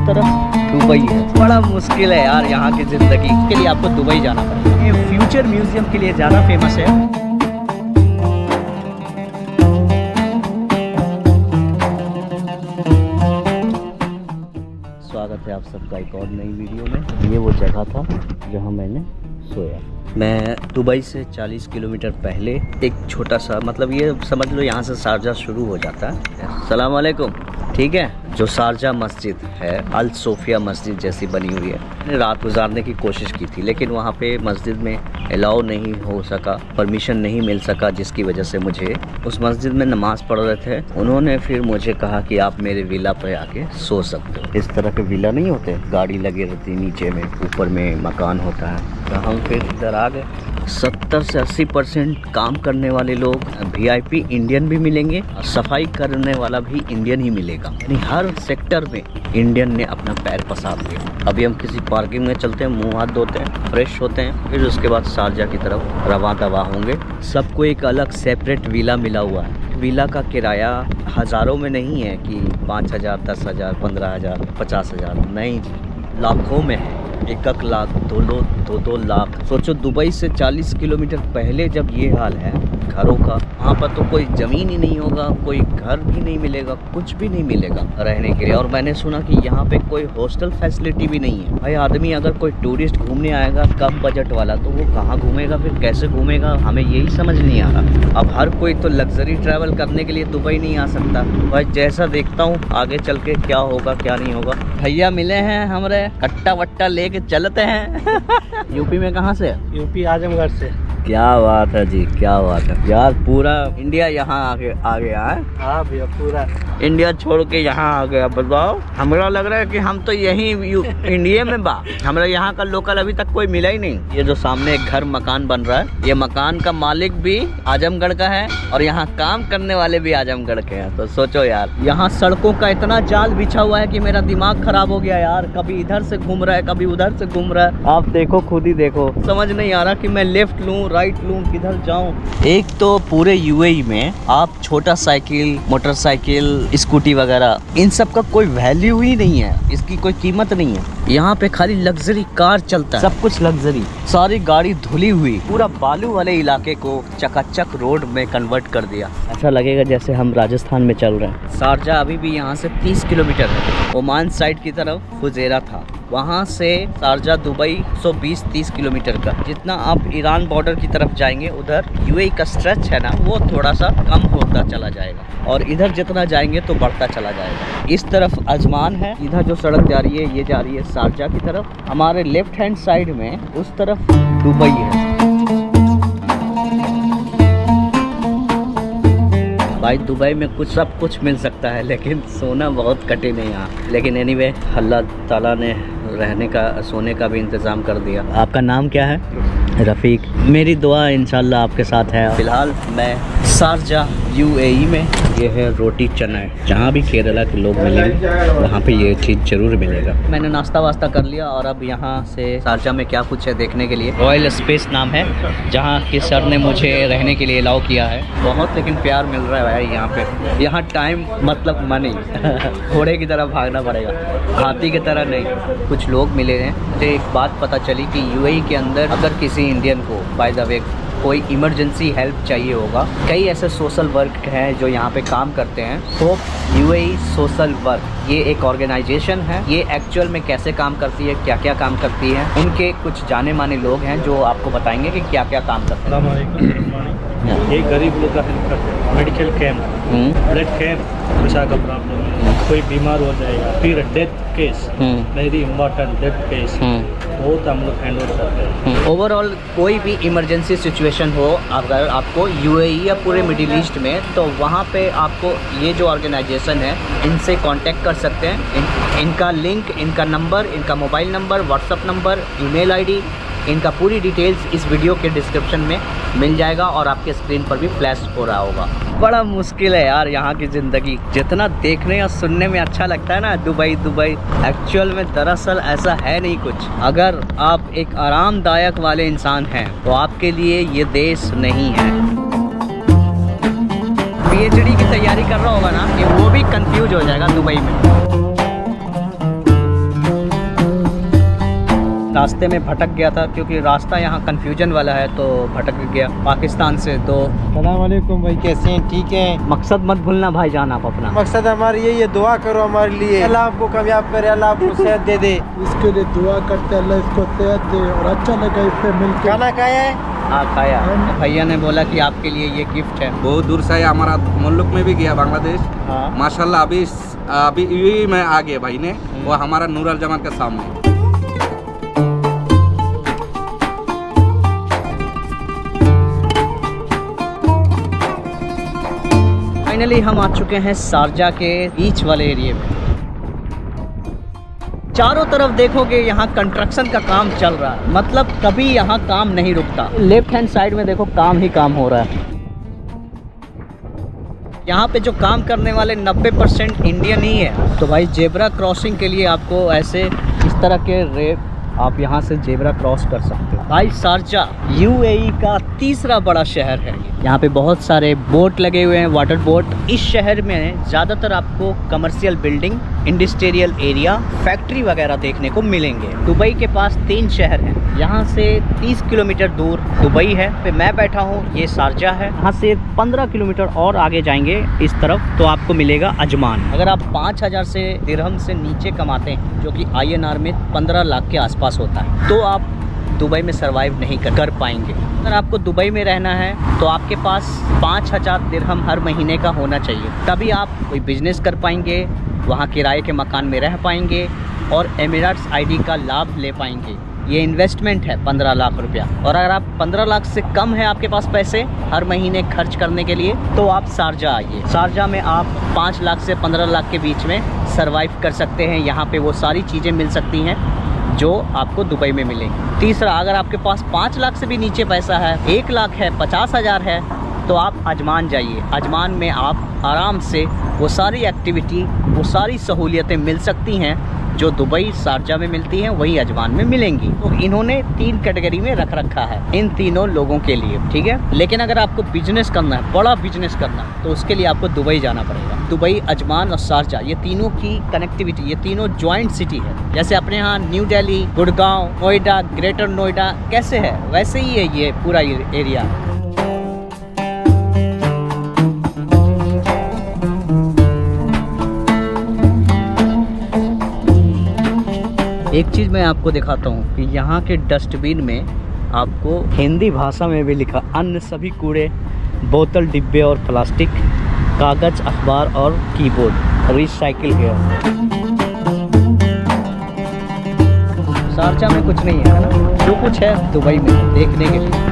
तरफ दुबई है। बड़ा मुश्किल है यार यहाँ की ज़िंदगी के लिए, आपको दुबई जाना पड़ेगा। ये फ्यूचर म्यूज़ियम के लिए ज़्यादा फेमस है। स्वागत है आप सबका एक और नई वीडियो में। ये वो जगह था जहाँ मैंने सोया। मैं दुबई से 40 किलोमीटर पहले एक छोटा सा, मतलब ये समझ लो यहाँ से शारजा शुरू हो जाता है। सलाम वालेकुम, ठीक है। जो शारजा मस्जिद है, अल सोफिया मस्जिद जैसी बनी हुई है। मैंने रात गुजारने की कोशिश की थी, लेकिन वहाँ पे मस्जिद में अलाउ नहीं हो सका, परमिशन नहीं मिल सका, जिसकी वजह से मुझे उस मस्जिद में नमाज़ पढ़ रहे थे। उन्होंने फिर मुझे कहा कि आप मेरे विला पे आके सो सकते हो। इस तरह के विला नहीं होते, गाड़ी लगी रहती नीचे में, ऊपर में मकान होता है। तो हम फिर इधर आ गए। 70 से 80% काम करने वाले लोग VIP इंडियन भी मिलेंगे, और सफाई करने वाला भी इंडियन ही मिलेगा। यानी हर सेक्टर में इंडियन ने अपना पैर पसार दिया। अभी हम किसी पार्किंग में चलते हैं, मुंह हाथ धोते हैं, फ्रेश होते हैं, फिर उसके बाद शारजा की तरफ रवां दवा होंगे। सबको एक अलग सेपरेट विला मिला हुआ है। विला का किराया हज़ारों में नहीं है कि 5,000, 10,000, 15,000, 50,000, नहीं, लाखों में है। 1 लाख, 2 लाख। सोचो दुबई से 40 किलोमीटर पहले जब ये हाल है घरों का, वहाँ पर तो कोई ज़मीन ही नहीं होगा, कोई घर भी नहीं मिलेगा, कुछ भी नहीं मिलेगा रहने के लिए। और मैंने सुना कि यहाँ पे कोई हॉस्टल फैसिलिटी भी नहीं है। भाई आदमी अगर कोई टूरिस्ट घूमने आएगा कम बजट वाला, तो वो कहाँ घूमेगा, फिर कैसे घूमेगा, हमें यही समझ नहीं आ रहा। अब हर कोई तो लग्जरी ट्रैवल करने के लिए दुबई नहीं आ सकता। भाई जैसा देखता हूँ आगे चल के क्या होगा क्या नहीं होगा। भैया मिले हैं हमारे, कट्टा वट्टा लेके चलते हैं। यूपी में कहाँ से? यूपी आजमगढ़ से। क्या बात है जी, क्या बात है यार। पूरा इंडिया यहाँ आ गया है। हाँ भैया, पूरा इंडिया छोड़ के यहाँ आ गया। बताओ, हमरा लग रहा है कि हम तो यहीं इंडिया में बा। हमरा यहाँ का लोकल अभी तक कोई मिला ही नहीं। ये जो सामने एक घर मकान बन रहा है, ये मकान का मालिक भी आजमगढ़ का है और यहाँ काम करने वाले भी आजमगढ़ के हैं। तो सोचो यार, यहाँ सड़कों का इतना जाल बिछा हुआ है कि मेरा दिमाग खराब हो गया यार। कभी इधर से घूम रहा है, कभी उधर से घूम रहा है। आप देखो, खुद ही देखो, समझ नहीं आ रहा कि मैं लेफ्ट लूँ, राइट लूँ, किधर जाऊँ। एक तो पूरे UAE में आप छोटा साइकिल, मोटरसाइकिल, स्कूटी वगैरह, इन सब का कोई वैल्यू ही नहीं है, इसकी कोई कीमत नहीं है। यहाँ पे खाली लग्जरी कार चलता है, सब कुछ लग्जरी। सारी गाड़ी धुली हुई, पूरा बालू वाले इलाके को चकाचक रोड में कन्वर्ट कर दिया। ऐसा लगेगा जैसे हम राजस्थान में चल रहे हैं। शारजा अभी भी यहाँ से 30 किलोमीटर है। ओमान साइड की तरफ फुजेरा था, वहाँ से शारजा दुबई 120-30 किलोमीटर का। जितना आप ईरान बॉर्डर की तरफ जाएंगे, उधर UAE का स्ट्रेच है ना, वो थोड़ा सा कम होता चला जाएगा, और इधर जितना जाएंगे तो बढ़ता चला जाएगा। इस तरफ अजमान है, इधर जो सड़क जा रही है ये जा रही है शारजा की तरफ। हमारे लेफ्ट हैंड साइड में उस तरफ दुबई है। भाई दुबई में कुछ सब कुछ मिल सकता है, लेकिन सोना बहुत कठिन है यहाँ। लेकिन एनीवे, अल्लाह ताला ने रहने का, सोने का भी इंतज़ाम कर दिया। आपका नाम क्या है? रफ़ीक। मेरी दुआ इंशाल्लाह आपके साथ है। फ़िलहाल मैं शारजा UAE में। ये है रोटी चना। जहाँ भी केरला के लोग मिलेंगे वहाँ पे ये चीज़ ज़रूर मिलेगा। मैंने नाश्ता वास्ता कर लिया और अब यहाँ से शारजा में क्या कुछ है देखने के लिए। रॉयल स्पेस नाम है, जहाँ के सर ने मुझे रहने के लिए अलाउ किया है। बहुत लेकिन प्यार मिल रहा है भाई यहाँ पे। यहाँ टाइम मतलब मनी। घोड़े की तरह भागना पड़ेगा, हाथी की तरह नहीं। कुछ लोग मिले हैं। मुझे एक बात पता चली कि UAE के अंदर अगर किसी इंडियन को बाय द वे कोई इमरजेंसी हेल्प चाहिए होगा, कई ऐसे सोशल वर्क हैं जो यहाँ पे काम करते हैं। होप UAE सोशल वर्क, ये एक ऑर्गेनाइजेशन है। ये एक्चुअल में कैसे काम करती है, क्या क्या काम करती है, उनके कुछ जाने माने लोग हैं जो आपको बताएंगे कि क्या क्या काम करते हैं। ये गरीब लोग का हेल्प करते हैं। मेडिकल कैंप, ब्लड कैंप, नशा का प्रॉब्लम है, कोई बीमार हो जाएगा, फिर death case, very important death case, बहुत हम लोग हैंडल करते हैं। ओवरऑल कोई भी इमरजेंसी सिचुएशन हो अगर आपको UAE या पूरे मिडिल ईस्ट में, तो वहाँ पे आपको ये जो ऑर्गेनाइजेशन है इनसे कांटेक्ट कर सकते हैं। इनका लिंक, इनका नंबर, इनका mobile number, WhatsApp number, email ID, इनका पूरी डिटेल्स इस वीडियो के डिस्क्रिप्शन में मिल जाएगा और आपके स्क्रीन पर भी फ्लैश हो रहा होगा। बड़ा मुश्किल है यार यहाँ की ज़िंदगी। जितना देखने और सुनने में अच्छा लगता है ना दुबई दुबई, एक्चुअल में दरअसल ऐसा है नहीं कुछ। अगर आप एक आरामदायक वाले इंसान हैं तो आपके लिए ये देश नहीं है। PhD की तैयारी कर रहा होगा ना, कि वो भी कंफ्यूज हो जाएगा दुबई में। रास्ते में भटक गया था, क्योंकि रास्ता यहाँ कन्फ्यूजन वाला है, तो भटक गया पाकिस्तान से। तो सलाम वालेकुम भाई, कैसे हैं? ठीक हैं? मकसद मत भूलना भाई जान आप अपना। मकसद हमारी यही है, दुआ करो हमारे लिए, अल्लाह आपको कामयाब करे, अल्लाह आपको सेहत दे दे। इसके लिए दुआ करते हैं, अल्लाह इसको सेहत दे। और अच्छा लगा इससे मिलकर। खाना खाया है? हाँ खाया। भैया ने बोला कि आपके लिए ये गिफ्ट है। बहुत दूर से आया, हमारा मुल्क में भी गया बांग्लादेश। हाँ। माशाल्लाह अभी यूएई में आ गया भाई ने, वो हमारा नूर अल जमान के सामने। फाइनली हम आ चुके हैं शारजा के बीच वाले एरिया में। चारों तरफ देखोगे यहाँ कंस्ट्रक्शन का काम चल रहा है, मतलब कभी यहाँ काम नहीं रुकता। लेफ्ट हैंड साइड में देखो काम ही काम हो रहा है। यहाँ पे जो काम करने वाले 90% इंडियन ही है। तो भाई जेब्रा क्रॉसिंग के लिए आपको ऐसे इस तरह के रेप आप यहाँ से जेब्रा क्रॉस कर सकते हो। भाई शारजा यूएई का तीसरा बड़ा शहर है। यहाँ पे बहुत सारे बोट लगे हुए हैं, वाटर बोट। इस शहर में ज़्यादातर आपको commercial building, industrial area, factory वगैरह देखने को मिलेंगे। दुबई के पास 3 शहर हैं। यहाँ से 30 किलोमीटर दूर दुबई है, पे मैं बैठा हूँ, ये शारजा है। यहाँ से 15 किलोमीटर और आगे जाएंगे इस तरफ तो आपको मिलेगा अजमान। अगर आप 5000 से दिरहम से नीचे कमाते हैं, जो कि INR में 15 लाख के आसपास होता है, तो आप दुबई में सरवाइव नहीं कर पाएंगे। अगर आपको दुबई में रहना है तो आपके पास 5000 दिरहम हर महीने का होना चाहिए, तभी आप कोई बिजनेस कर पाएंगे, वहाँ किराए के मकान में रह पाएंगे और एमिरेट्स ID का लाभ ले पाएंगे। ये इन्वेस्टमेंट है 15 लाख रुपया। और अगर आप 15 लाख से कम है आपके पास पैसे हर महीने खर्च करने के लिए, तो आप शारजा आइए। शारजा में आप 5 लाख से 15 लाख के बीच में सरवाइव कर सकते हैं। यहाँ पे वो सारी चीज़ें मिल सकती हैं जो आपको दुबई में मिलेंगी। तीसरा, अगर आपके पास 5 लाख से भी नीचे पैसा है, 1 लाख है, 50,000 है, तो आप अजमान जाइए। अजमान में आप आराम से वो सारी एक्टिविटी, वो सारी सहूलियतें मिल सकती हैं जो दुबई शारजा में मिलती हैं, वही अजमान में मिलेंगी। तो इन्होंने 3 कैटेगरी में रख रखा है इन तीनों लोगों के लिए, ठीक है। लेकिन अगर आपको बिजनेस करना है, बड़ा बिजनेस करना है, तो उसके लिए आपको दुबई जाना पड़ेगा। दुबई, अजमान और शारजा, ये तीनों की कनेक्टिविटी, ये तीनों जॉइंट सिटी है। जैसे अपने यहाँ न्यू दिल्ली, गुड़गांव, नोएडा, ग्रेटर नोएडा कैसे है, वैसे ही है ये पूरा एरिया। एक चीज़ मैं आपको दिखाता हूँ कि यहाँ के डस्टबिन में आपको हिंदी भाषा में भी लिखा, अन्य सभी कूड़े, बोतल, डिब्बे और प्लास्टिक, कागज़, अखबार और कीबोर्ड रिसाइकिल हियर। शारजा में कुछ नहीं है ना, जो कुछ है दुबई में देखने के लिए।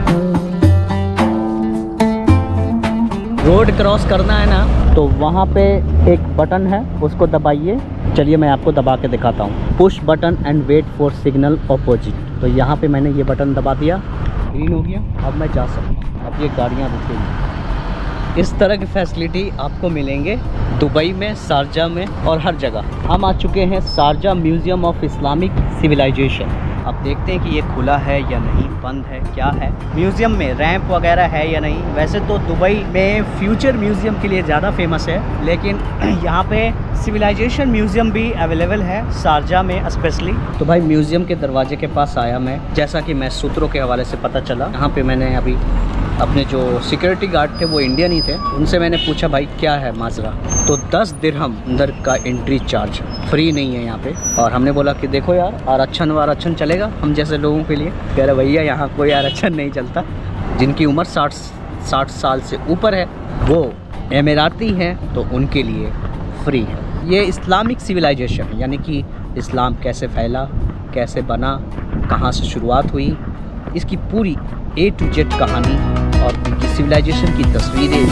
रोड क्रॉस करना है ना, तो वहाँ पे एक बटन है, उसको दबाइए। चलिए मैं आपको दबा के दिखाता हूँ। Push button and wait for signal opposite. तो यहाँ पे मैंने ये बटन दबा दिया, ग्रीन हो गया, अब मैं जा सकता हूँ। अब ये गाड़ियाँ रुकेंगी। इस तरह की फैसिलिटी आपको मिलेंगे दुबई में, शारजा में और हर जगह। हम आ चुके हैं Sharjah museum of Islamic civilisation. अब देखते हैं कि ये खुला है या नहीं, बंद है, क्या है। म्यूज़ियम में रैंप वगैरह है या नहीं। वैसे तो दुबई में फ्यूचर म्यूज़ियम के लिए ज़्यादा फेमस है, लेकिन यहाँ पे सिविलाइजेशन म्यूज़ियम भी अवेलेबल है शारजा में स्पेशली। तो भाई म्यूज़ियम के दरवाजे के पास आया मैं, जैसा कि मैं सूत्रों के हवाले से पता चला। यहाँ पे मैंने अभी अपने जो सिक्योरिटी गार्ड थे वो इंडियन ही थे, उनसे मैंने पूछा भाई क्या है माजरा, तो 10 दिरहम अंदर का एंट्री चार्ज, फ्री नहीं है यहाँ पे। और हमने बोला कि देखो यार आरक्षण वारक्षण चलेगा हम जैसे लोगों के लिए। कह रहे भैया यहाँ कोई आरक्षण नहीं चलता, जिनकी उम्र 60 साल से ऊपर है वो एमिराती हैं तो उनके लिए फ्री है। ये इस्लामिक सिविलाइजेशन यानी कि इस्लाम कैसे फैला, कैसे बना, कहाँ से शुरुआत हुई, इसकी पूरी A to Z कहानी और उनकी सिविलाइजेशन की तस्वीरें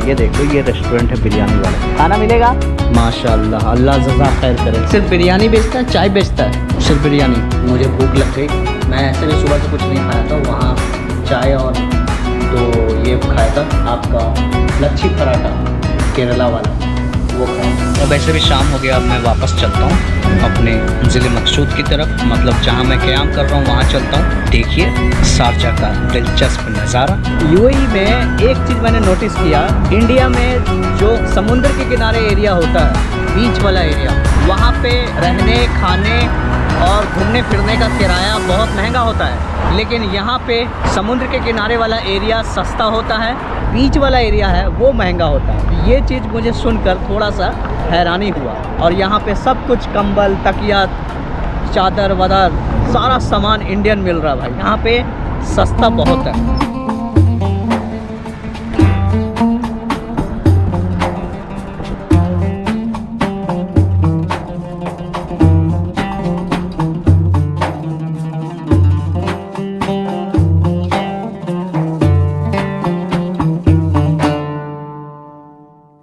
ये देखो। ये रेस्टोरेंट है बिरयानी वाला, खाना मिलेगा माशाल्लाह, अल्लाह जज़ा खैर करे। सिर्फ बिरयानी बेचता है, चाय बेचता है, सिर्फ बिरयानी। मुझे भूख लग गई, मैं ऐसे भी सुबह से कुछ नहीं खाया था, वहाँ चाय और तो ये खाया था आपका लच्छी पराठा केरला वाला, वो खाया। और वैसे भी शाम हो गया, अब मैं वापस चलता हूँ अपने ज़िले मकसूद की तरफ, मतलब जहाँ मैं क़याम कर रहा हूँ वहाँ चलता हूँ। देखिए शारजा का दिलचस्प नज़ारा। यूएई में एक चीज़ मैंने नोटिस किया, इंडिया में जो समुद्र के किनारे एरिया होता है, बीच वाला एरिया, वहाँ पे रहने खाने और घूमने फिरने का किराया बहुत महंगा होता है, लेकिन यहाँ पे समुद्र के किनारे वाला एरिया सस्ता होता है, बीच वाला एरिया है वो महंगा होता है। ये चीज़ मुझे सुनकर थोड़ा सा हैरानी हुआ। और यहाँ पे सब कुछ कंबल, तकिया, चादर वादर सारा सामान इंडियन मिल रहा है भाई। यहाँ पे सस्ता बहुत है।